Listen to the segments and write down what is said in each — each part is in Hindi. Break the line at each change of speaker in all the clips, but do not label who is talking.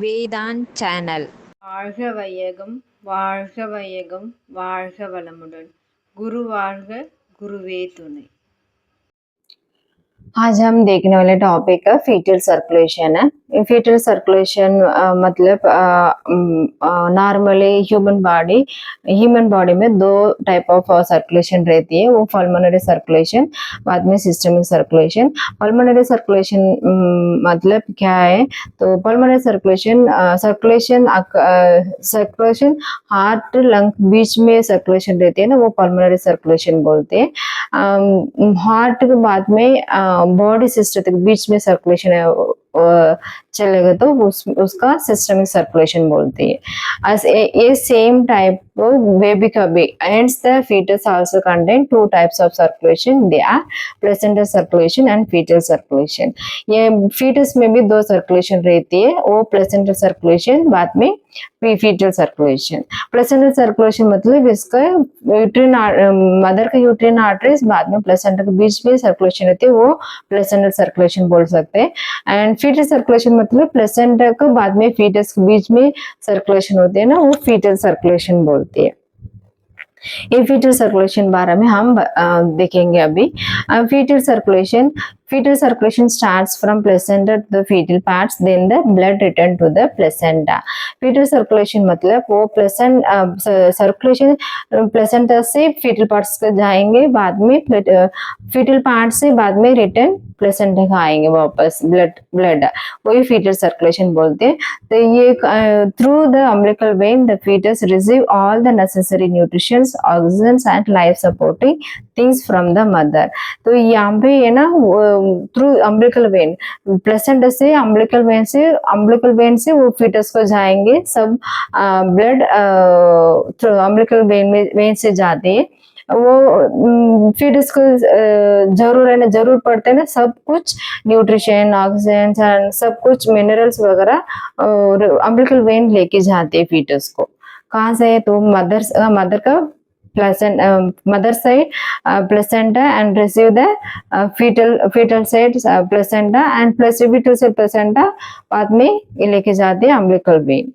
வேதாந்த் சேனல்.
வாழ்க வையகம் வாழ்க வையகம் வாழ்க வளமுடன். குரு வாழ்க, குருவே துணை.
आज हम देखने वाले टॉपिक है फीटल सर्कुलेशन है। फीटल सर्कुलेशन मतलब नॉर्मली ह्यूमन बॉडी में दो टाइप ऑफ सर्कुलेशन रहती है। वो पल्मोनरी सर्कुलेशन, बाद में सिस्टमिक सर्कुलेशन। पल्मोनरी सर्कुलेशन मतलब क्या है? तो पल्मोनरी सर्कुलेशन हार्ट लंग बीच में सर्कुलेशन रहती है ना, वो पल्मोनरी सर्कुलेशन बोलते हैं। हार्ट के बाद में बॉडी सिस्टम के बीच में सर्कुलेशन चलेगा तो उसका सिस्टमिक सर्कुलेशन बोलते हैं। ये सेम टाइप बेबी का भी hence the fetus also contain two types of circulation, they are placental circulation and fetal circulation। ये fetus में भी दो सर्कुलेशन रहती है, वो प्लेसेंटल सर्कुलेशन, बाद में फीटल सर्कुलेशन। प्लेसेंटल सर्कुलेशन मतलब इसका यूट्रिन मदर का यूट्रिन आर्टरीज बाद में प्लेसेंटा के बीच में सर्कुलेशन रहती है, वो प्लेसेंटल सर्कुलेशन बोल सकते हैं। एंड फीटल सर्कुलेशन मतलब प्लेसेंटा के बाद में फीटस के बीच में सर्कुलेशन होती है ना, वो फीटल सर्कुलेशन बोलती है। ये फीटल सर्कुलेशन बारे में हम देखेंगे अभी। fetal circulation starts from placenta to the fetal parts, then the blood return to the placenta। fetal circulation मतलब वो सर्कुलेशन प्लेसेंटा से फीटल पार्ट्स को जाएंगे, बाद में फीटल पार्ट से बाद में रिटर्न प्लेसेंटा का आएंगे वापस ब्लड, वही फीटल सर्कुलेशन बोलते हैं। तो ये through the umbilical vein the fetus receive all the necessary nutritions, oxygen and life supporting things from the mother. तो यहाँ पे है ना, थ्रू अम्बिलिकल वेन, प्लेसेंटा से अम्बिलिकल वेन से वो फीटस को जाएंगे, सब ब्लड थ्रू अम्बिलिकल वेन से जाते हैं। वो फीटस को जरूर पड़ते हैं ना, सब कुछ न्यूट्रिशन, ऑक्सीजन, सब कुछ मिनरल्स वगैरह अम्बिलिकल वेन लेके जाते हैं फीटस को। कहाँ से? तो मदर का mother side placenta and receive the fetal side placenta and plus fetal side placenta बाद में ये लेके जाते हैं umbilical vein।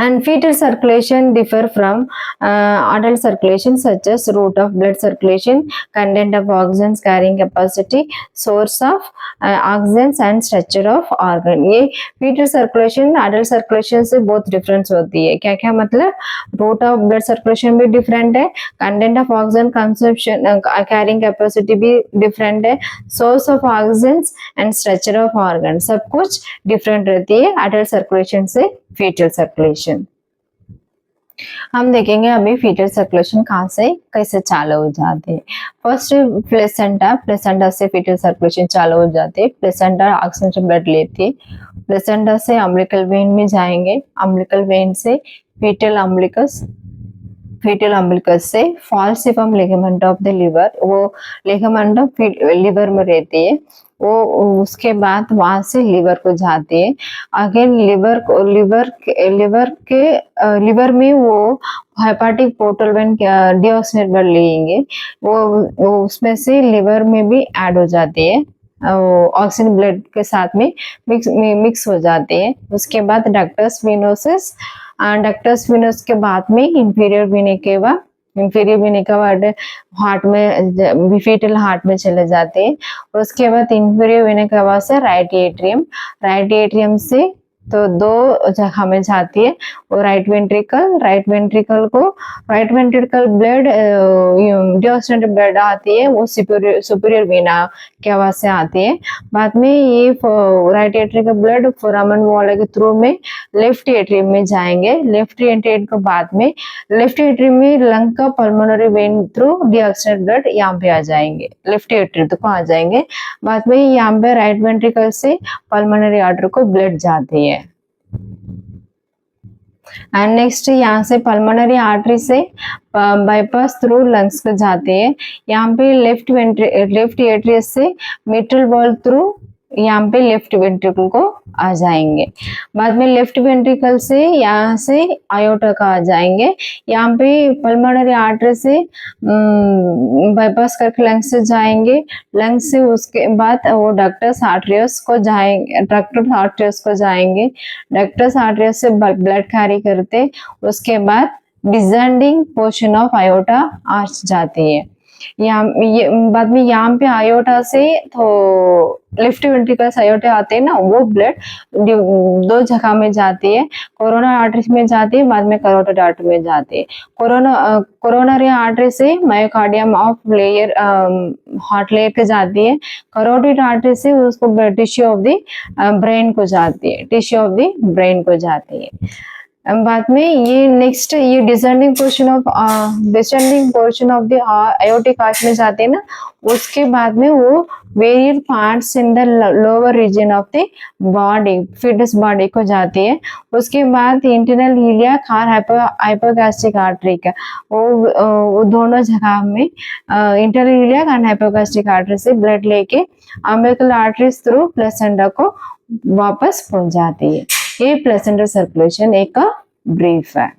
And fetal circulation differ from adult circulation, such as route of blood circulation, content of oxygen carrying capacity, source of oxygen and structure of organ। ये fetal circulation adult circulation से बहुत डिफरेंस होती है। क्या क्या मतलब? route of blood circulation भी डिफरेंट है, content of oxygen consumption carrying capacity भी डिफरेंट है, source of oxygen and structure of organ सब कुछ डिफरेंट रहती है adult circulation से फीटल सर्कुलेशन। हम देखेंगे अभी फीटल सर्कुलेशन कहाँ से कैसे चालू हो जाते हैं। फर्स्ट प्लेसेंटा से फीटल सर्कुलेशन चालू हो जाते हैं। प्लेसेंटा ऑक्सीजन से ब्लड लेती है, प्लेसेंटा से अम्बिलिकल वेन में जाएंगे, अम्बिलिकल वेन से फीटल अम्बिलिकस से फॉल्सिफम लिगामेंट ऑफ द लिवर, वो लिगामेंट ऑफ लिवर में रहती है, वो उसके बाद वहां से लिवर को जाती है। अगेन लिवर में वो हेपाटिक पोर्टल वेन डीऑक्सिनेट ब्लड लेंगे, वो उसमें से लिवर में भी ऐड हो जाती है, ऑक्सीजन ब्लड के साथ में मिक्स हो जाते हैं। उसके बाद डक्टस वेनस के बाद में इंफीरियर वेना केवा हार्ट में फीटल हार्ट में चले जाते हैं। उसके बाद इंफीरियर वेना केवा से राइट एट्रियम से तो दो जगह में जाती है, वो राइट वेंट्रिकल ब्लड डीऑक्सिनेटेड ब्लड आती है, वो सुपीरियर वेना केवा से आती है। बाद में ये राइट एट्रियम का ब्लड फोरामेन वॉल के थ्रू में लेफ्ट एट्रियम में जाएंगे। लेफ्ट एट्रियम के बाद में लेफ्ट एट्रियम में लंग का पल्मोनरी वेन थ्रू डीऑक्सिनेटेड ब्लड यहाँ पे आ जाएंगे, लेफ्ट एट्रियम तक आ जाएंगे। बाद में यहाँ पे राइट वेंट्रिकल से पल्मोनरी आर्टरी को ब्लड जाती है। एंड नेक्स्ट यहाँ से पल्मोनरी आर्टरी से बाईपास थ्रू लंग्स को जाते हैं। यहाँ पे लेफ्ट एट्रियस से मिट्रल वॉल थ्रू यहाँ पे लेफ्ट वेंट्रिकल को आ जाएंगे। बाद में लेफ्ट वेंट्रिकल से यहाँ से आयोटा का आ जाएंगे। यहाँ पे पल्मोनरी आर्टरी से बाईपास करके लंग्स से जाएंगे। लंग्स से उसके बाद वो डक्टस आर्टरियस को जाएंगे, डक्टस आर्टरियस को जाएंगे। डक्टस आर्टरियस से ब्लड कैरी करते, उसके बाद descending portion of iota arch जाती है। यहाँ ये बाद में यहाँ पे आयोटा से तो लेफ्ट वेंट्रिकल्स आयोटा आते हैं ना, वो ब्लड दो जगह में जाती है। कोरोना आर्टरी में जाती है, बाद में करोटिड आर्टरी में जाती है। कोरोनरी आर्टरी से myocardium of layer heart layer पे जाती है। करोटिड आर्टरी से उसको टिश्यू ऑफ द ब्रेन को जाती है, टिश्यू ऑफ द ब्रेन को जाती है। बाद में ये नेक्स्ट ये descending portion of the aortic arch में जाते हैं ना, उसके बाद में वो various parts in the lower region of the body, fetus body को जाती है। उसके बाद इंटरनल इलियाक और हाइपोगास्ट्रिक आर्टरी का वो दोनों जगह में इंटरनल इलियाक और हाइपोगास्ट्रिक आर्टरी से ब्लड लेके अम्बिलिकल आर्टरीज थ्रू प्लेसेंटा को वापस पहुंच जाती है। ये प्लेसेंटा सर्कुलेशन एक ब्रीफ है।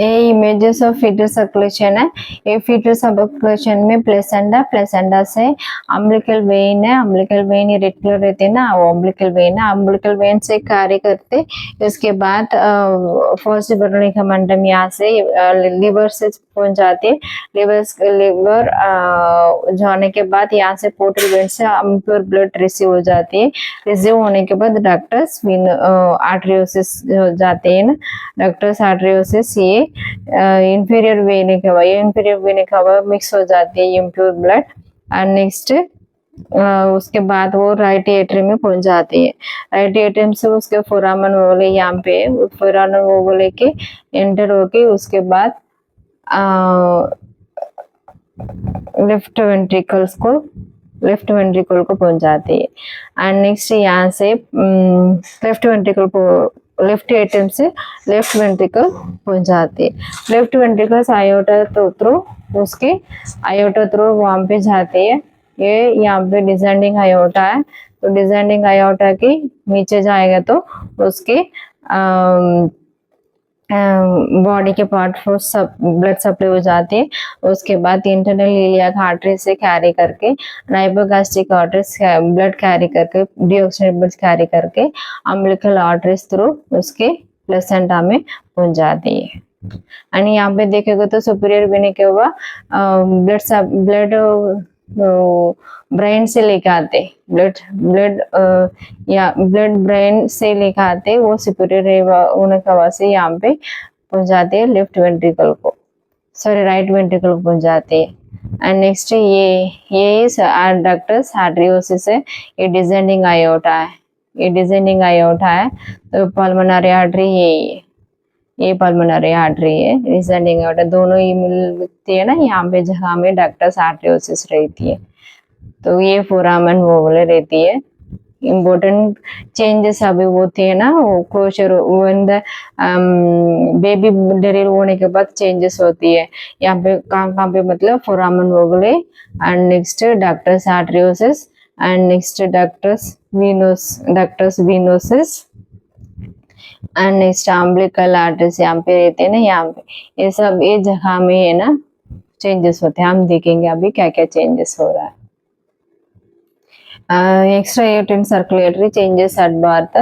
ये इमेजेस ऑफ फीटल सर्कुलेशन है। ये फीटल सर्कुलेशन में प्लेसेंटा, प्लेसेंटा से अम्बिलिकल वेन है, अम्बिलिकल वेन ये रेड कलर रहते हैं ना, वो अम्बिलिकल वेन है। अम्बिलिकल वेन से कार्य करते, इसके बाद फर्स्ट बर्निका मंडम यहाँ से लिवर से पहुंच जाती है। लिवर जाने के बाद यहाँ से पोर्टल वेन से अम्प्योर ब्लड रिसीव हो जाती है। रिसीव होने के बाद डक्टस आर्टरियोसिस हो जाते हैं ना, डक्टस आर्टरियोसिस ये इंफीरियर वेनिक हवा मिक्स हो जाती है इम्प्योर ब्लड। एंड नेक्स्ट उसके बाद वो राइट एट्रियम में पहुंच जाती है। राइट एट्रियम से उसके फोरामन ओवले यहाँ पे फोरामन ओवले के एंटर होके उसके बाद लेफ्ट वेंट्रिकल को पहुंच जाती है। एंड नेक्स्ट यहाँ से लेफ्ट एट्रियम से लेफ्ट वेंट्रिकल पहुंच जाती है। लेफ्ट वेंट्रिकल आयोटा थ्रू उसके आयोटा थ्रू वहां पे जाती है। ये यहाँ पे डिसेंडिंग आयोटा है, तो डिसेंडिंग आयोटा की नीचे जाएगा तो उसके बॉडी के पार्ट सब ब्लड सप्लाई हो जाती है। उसके बाद इंटरनल इलियाक आर्टरी से कैरी करके हाइपोगास्ट्रिक आर्टरीज ब्लड कैरी करके डीऑक्सीजन ब्लड कैरी करके अम्बिलिकल आर्टरीज थ्रू उसके प्लेसेंटा में पहुंच जाती है। एंड यहाँ पे देखेगा तो सुपीरियर वेन के हुआ ब्लड ब्रेन से लेके आते, ब्लड ब्रेन से लेके आते, वो सुपीरियर होने की वजह से यहाँ पे पहुंच जाते हैं लेफ्ट वेंट्रिकल को, सॉरी राइट वेंट्रिकल को पहुंच जाते हैं। एंड नेक्स्ट ये डक्टस आर्टरियोसिस है, ये डिसेंडिंग आयोटा है, ये डिसेंडिंग आयोटा है। तो पल्मोनरी आर्टरी ये पल्मोनरी आर्टरी है, डिसेंडिंग आयोटा दोनों ही मिलती है ना यहाँ पे जहाँ में डक्टस आर्टरियोसिस रहती है। तो ये फोरामन वोवले रहती है। इम्पोर्टेंट चेंजेस अभी होती है ना, वो closure when the baby deliver होने के बाद चेंजेस होती है। यहाँ पे कहाँ पे मतलब foramen ovale and next ductus arteriosus and next ductus venosus and next umbilical arteries यहाँ पे रहते हैं ना, यहाँ पे ये सब ये जगह में है ना चेंजेस होते हैं। हम देखेंगे अभी क्या क्या चेंजेस हो रहा है। Extrauterine circulatory changes at birth,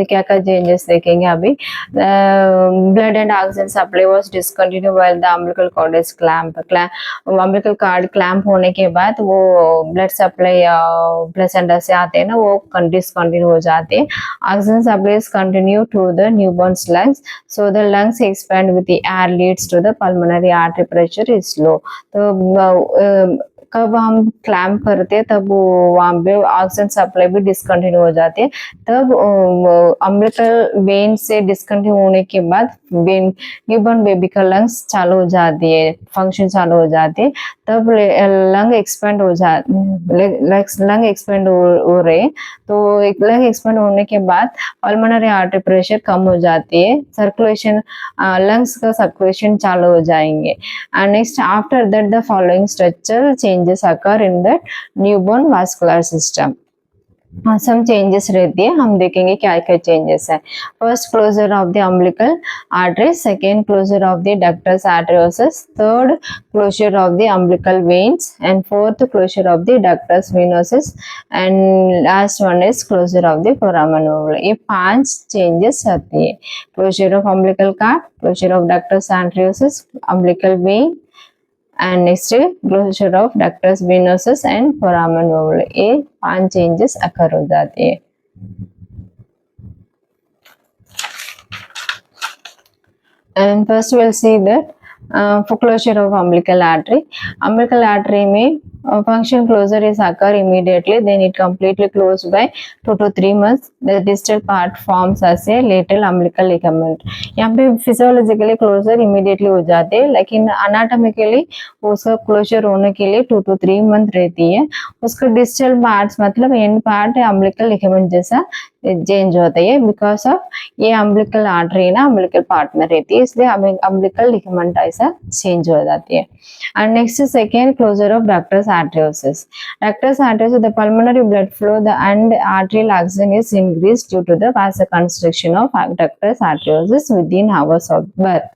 क्या क्या चेंजेस देखेंगे अभी। Blood and oxygen supply was discontinue while the umbilical cord is clamp, umbilical cord clamp होने के बाद वो ब्लड सप्लाई प्लेसेंटा से आते हैं ना, वो डिसकंटिन्यू हो जाते हैं। Oxygen supply is continue to the newborns lungs, so the lungs expand with the air leads to the pulmonary artery pressure is low. तो कब हम क्लैम्प करते हैं तब वहाँ पे ऑक्सीजन सप्लाई भी डिसकंटिन्यू हो जाती है। तब अम्बिलिकल वेन से डिसकंटिन्यू होने के बाद न्यूबॉर्न बेबी का लंग्स चालू हो जाती है, फंक्शन चालू हो जाती है। तब लंग एक्सपेंड हो रहे, तो लंग एक्सपेंड होने के बाद पल्मोनरी आर्टरी प्रेशर कम हो जाती है, सर्कुलेशन लंग्स का सर्कुलेशन चालू हो जाएंगे। And next after that the following structure change changes occur in the newborn vascular system. Some changes रहती है, हम देखेंगे क्या क्या चेंजेस है. First closure of the umbilical artery, second closure of the ductus arteriosus, third closure of the umbilical veins and fourth closure of the ductus venosus and last one is closure of the foramen ovale. ये 5 चेंजेस आती है. Closure of umbilical cord, closure of ductus arteriosus, umbilical vein and next closure of ductus venosus and foramen ovale. ये 5 changes occur हो जाते हैं. And first we'll see that for closure of umbilical artery. Umbilical artery में function closure is occur immediately, then it completely closed by 2 to 3 months. The distal part forms as a lateral umbilical ligament. यहाँ पे physiologically closure immediately हो जाते हैं, लेकिन anatomically उसका closure होने के लिए 2 to 3 month रहती है. उसका distal parts मतलब end part umbilical ligament जैसा चेंज होता है, बिकॉज ऑफ ये अम्बिलिकल आर्टरी ना अम्बिलिकल पार्ट में रहती है, इसलिए हमें अम्बिलिकल लिगामेंट ऐसा चेंज हो जाती है. And next second closure of ductus arteriosus. Ductus arteriosus the pulmonary blood flow the and arterial oxygen is increase due to the vasoconstriction of ductus आर्टरियोसिस within hours of birth.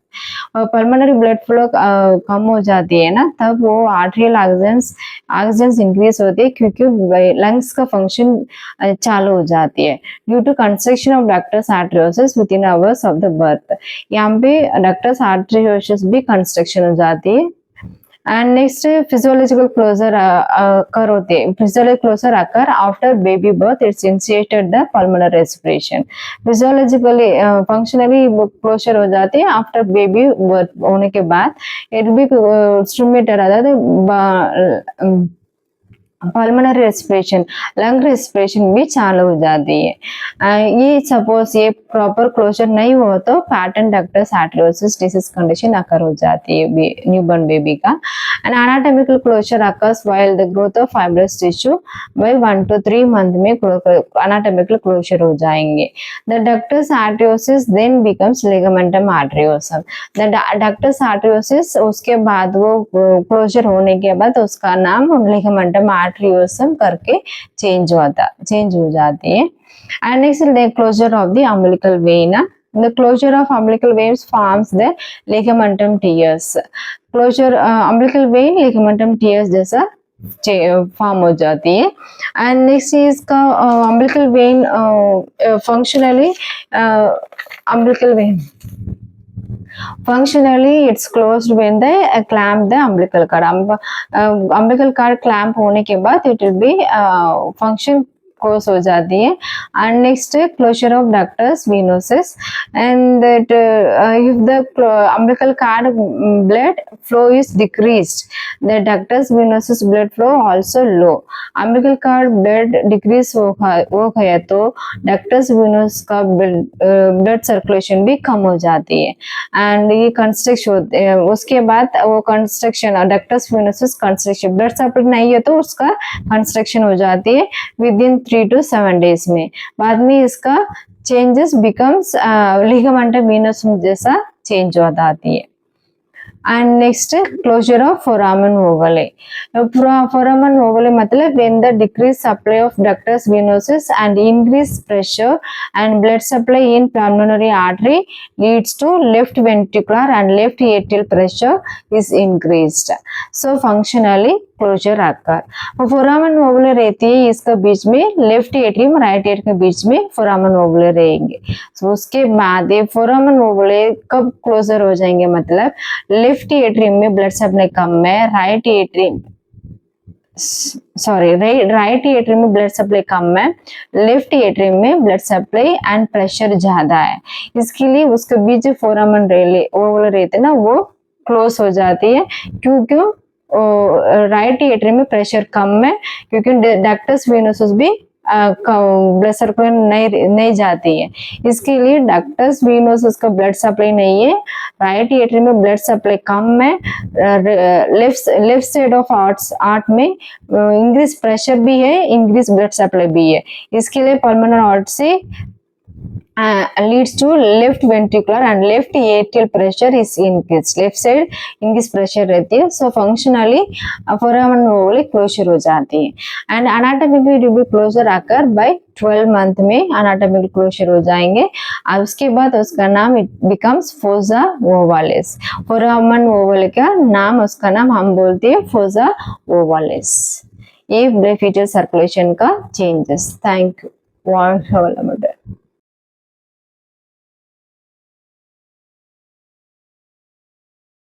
Pulmonary blood flow कम हो जाती है ना, तब वो आर्टरियल ऑक्सीजन इंक्रीज होती है क्योंकि लंग्स का फंक्शन चालू हो जाती है due to construction of ductus आर्टरियोसिस within hours of the birth. यहाँ पे डक्टस आर्टरियोसिस भी कंस्ट्रक्शन हो जाती है. And next physiological closure occur होते हैं. Physiological closure occur after baby birth. It's initiated the pulmonary respiration. Physiologically functionally closure हो जाती है after baby birth होने के बाद. It will be stimulated अर्थात पल्मोनरी रेस्पिरेशन लंग रेस्पिरेशन भी चालू हो जाती है. ये सपोज ये प्रॉपर क्लोजर नहीं हो तो patent ductus arteriosus disease condition occur हो जाती है न्यूबॉर्न बेबी का. And anatomical closure occurs while the growth of fibrous tissue by 1 to 3 month में एनाटॉमिकल क्लोजर हो जाएंगे. The ductus arteriosus then becomes ligamentum arteriosum. The ductus arteriosus उसके बाद वो क्लोजर होने के बाद उसका नाम लिगामेंटम आर्टरियोसम करके चेंज हो जाती है. And next is the closure of the umbilical vein. The closure of umbilical veins forms the ligamentum teres. Closure umbilical vein ligamentum teres जैसा फॉर्म हो जाती है. एंड नेक्स्ट इसका umbilical vein functionally umbilical vein functionally it's closed when they clamp the umbilical cord. umbilical cord clamp होने के बाद it will be function close हो जाती है. and next closure of ductus venosus, and that if the umbilical cord blood flow is decreased, the ductus venosus blood flow also low. umbilical cord blood decrease हो गया तो ductus venous का blood circulation भी कम हो जाती है. and ये कंस्ट्रक्शन होते हैं, उसके बाद वो construction ductus venosus construction blood supply नहीं है तो उसका कंस्ट्रक्शन हो जाती है विद इन 3 to 7 days में. बाद में इसका चेंजेस बिकम्स लिगामेंटम वेनसम जैसा चेंज हो जाती है. and next closure of foramen ovale. foramen ovale मतलब when the decreased supply of ductus venosus and increased pressure and blood supply in pulmonary artery leads to left ventricular and left atrial pressure is increased. so functionally closure आकर फोरामन ओवले रहती है, इसका बीच में लेफ्ट एट्रियम राइट एट्रियम के बीच में फोरामन ओवले रहेंगे. so, उसके बाद ये फोरामन ओवले कब क्लोजर हो जाएंगे, मतलब लेफ्ट एट्रियम में ब्लड सप्लाई कम है, राइट एट्रियम में ब्लड सप्लाई कम है, लेफ्ट एट्रियम में ब्लड सप्लाई एंड प्रेशर ज्यादा है. इसके लिए उसके बीच फोरामन ओवले रहते ना वो क्लोज हो जाती है क्योंकि राइट एट्रियम में प्रेशर कम है क्योंकि डक्टस वेनोसस भी ब्लड सर्कुलेशन नहीं जाती है. इसके लिए डक्टस वेनोसस का ब्लड सप्लाई नहीं है, राइट एट्रियम में ब्लड सप्लाई कम है, लेफ्ट साइड ऑफ आर्ट में इंक्रीज प्रेशर भी है, इंक्रीज ब्लड सप्लाई भी है. इसके लिए पल्मोनरी आर्ट से leads to left ventricular and left atrial pressure is increased. Left side increased pressure रहती है, so functionally foramen ovale closure हो जाती है. And anatomically it will be closure occur by 12 month में anatomical closure हो जाएंगे. और उसके बाद उसका नाम it becomes fossa ovalis. foramen ovale का नाम, उसका नाम हम बोलते हैं fossa ovalis. ये fetal circulation का changes. Thank you.